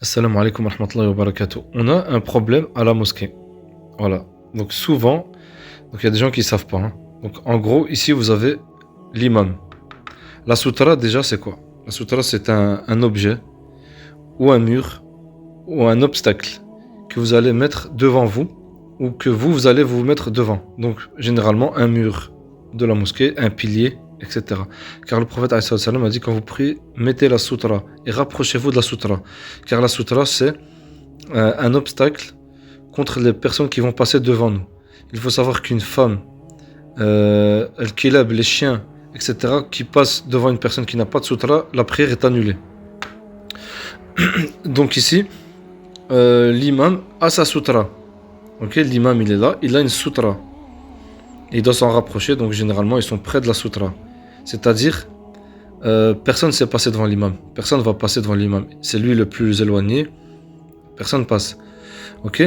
Assalamu alaikum wa rahmatullahi wa barakatuh. On a un problème à la mosquée. Voilà. Donc souvent, il y a des gens qui ne savent pas, hein. Donc en gros, ici vous avez l'imam. La soutra déjà c'est quoi? La soutra c'est un objet ou un mur ou un obstacle que vous allez mettre devant vous ou que vous allez vous mettre devant. Donc généralement un mur de la mosquée, un pilier, etc. Car le prophète alayhi salam a dit quand vous priez, mettez la soutra et rapprochez-vous de la soutra. Car la soutra c'est un obstacle contre les personnes qui vont passer devant nous. Il faut savoir qu'une femme, les chiens, etc., qui passent devant une personne qui n'a pas de soutra, la prière est annulée. Donc ici, l'imam a sa soutra. Okay, l'imam il est là, il a une soutra. Il doit s'en rapprocher, donc généralement ils sont près de la soutra. C'est-à-dire, personne ne s'est passé devant l'imam. Personne ne va passer devant l'imam. C'est lui le plus éloigné. Personne ne passe. Ok?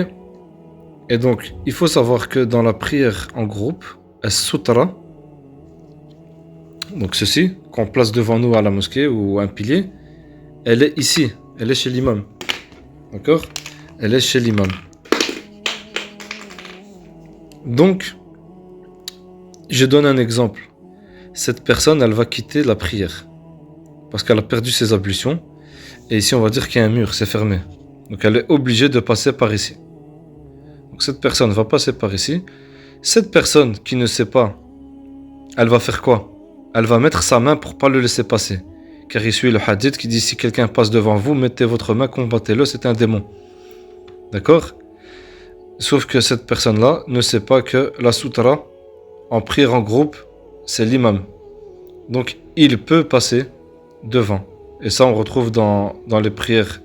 Et donc, il faut savoir que dans la prière en groupe, as-soutra, donc ceci, qu'on place devant nous à la mosquée ou un pilier, elle est ici. Elle est chez l'imam. D'accord? Elle est chez l'imam. Donc, je donne un exemple. Cette personne, elle va quitter la prière parce qu'elle a perdu ses ablutions. Et ici, on va dire qu'il y a un mur, c'est fermé. Donc, elle est obligée de passer par ici. Donc, cette personne va passer par ici. Cette personne qui ne sait pas, elle va faire quoi? Elle va mettre sa main pour ne pas le laisser passer. Car il suit le hadith qui dit si quelqu'un passe devant vous, mettez votre main, combattez-le, c'est un démon. D'accord? Sauf que cette personne-là ne sait pas que la soutra, en prière en groupe, c'est l'imam. Donc, il peut passer devant. Et ça, on retrouve dans les prières,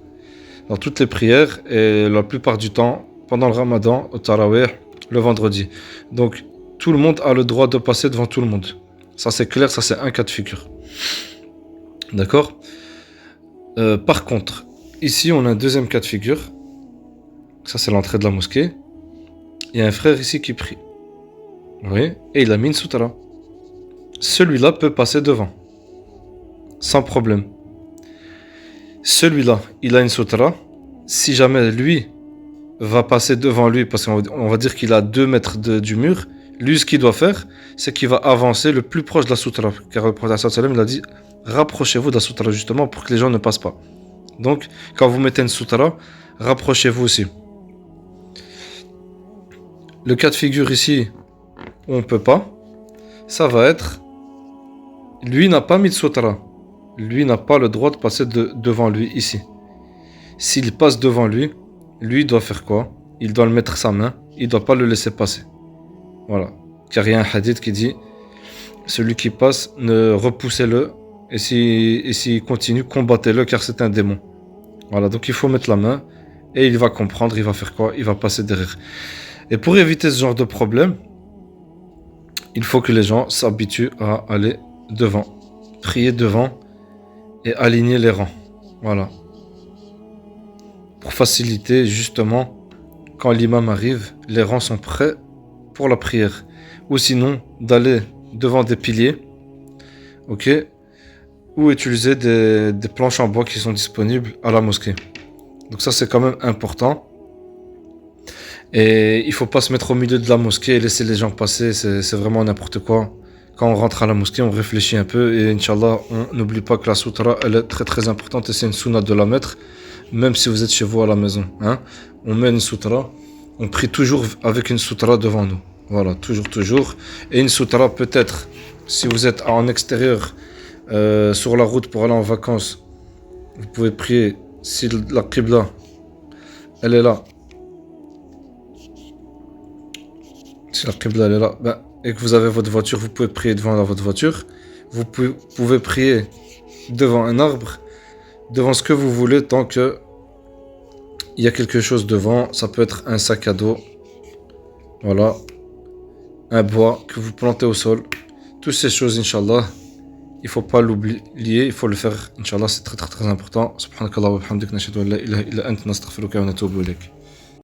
dans toutes les prières, et la plupart du temps, pendant le ramadan, au tarawih, le vendredi. Donc, tout le monde a le droit de passer devant tout le monde. Ça, c'est clair, ça, c'est un cas de figure. D'accord? Par contre, ici, on a un deuxième cas de figure. Ça, c'est l'entrée de la mosquée. Il y a un frère ici qui prie. Oui, et il a mis une soutra. Celui-là peut passer devant. Sans problème. Celui-là, il a une soutra. Si jamais lui va passer devant lui, parce qu'on va dire qu'il a 2 mètres du mur, lui, ce qu'il doit faire, c'est qu'il va avancer le plus proche de la soutra. Car le prophète sallallahu alayhi wa sallam, il a dit rapprochez-vous de la soutra, justement, pour que les gens ne passent pas. Donc, quand vous mettez une soutra, rapprochez-vous aussi. Le cas de figure ici, où on ne peut pas, ça va être lui n'a pas mis de soutra. Lui n'a pas le droit de passer devant lui ici. S'il passe devant lui, lui doit faire quoi? Il doit le mettre sa main, il ne doit pas le laisser passer. Voilà. Car il y a un hadith qui dit celui qui passe, ne repoussez-le, et s'il continue, combattez-le car c'est un démon. Voilà, donc il faut mettre la main et il va comprendre, il va faire quoi? Il va passer derrière. Et pour éviter ce genre de problème, il faut que les gens s'habituent à aller devant, prier devant et aligner les rangs. Voilà. Pour faciliter justement, quand l'imam arrive, les rangs sont prêts pour la prière. Ou sinon, d'aller devant des piliers, ok, ou utiliser des planches en bois qui sont disponibles à la mosquée. Donc ça, c'est quand même important. Et il ne faut pas se mettre au milieu de la mosquée et laisser les gens passer, c'est vraiment n'importe quoi. Quand on rentre à la mosquée, on réfléchit un peu et Inch'Allah, on n'oublie pas que la soutra, elle est très très importante et c'est une sunna de la mettre, même si vous êtes chez vous à la maison. Hein. On met une soutra, on prie toujours avec une soutra devant nous. Voilà, toujours. Et une soutra peut-être, si vous êtes en extérieur, sur la route pour aller en vacances, vous pouvez prier, si la qibla, elle est là, si la qibla elle est là, et que vous avez votre voiture, vous pouvez prier devant votre voiture. Vous pouvez prier devant un arbre, devant ce que vous voulez, tant que il y a quelque chose devant. Ça peut être un sac à dos, voilà, un bois que vous plantez au sol. Toutes ces choses, Inch'Allah, il ne faut pas l'oublier, il faut le faire. Inch'Allah, c'est très très très important. Subhanakallah wa bihamdik, nashhadu an la ilaha illa anta, nastaghfiruka wa natubu ilayk.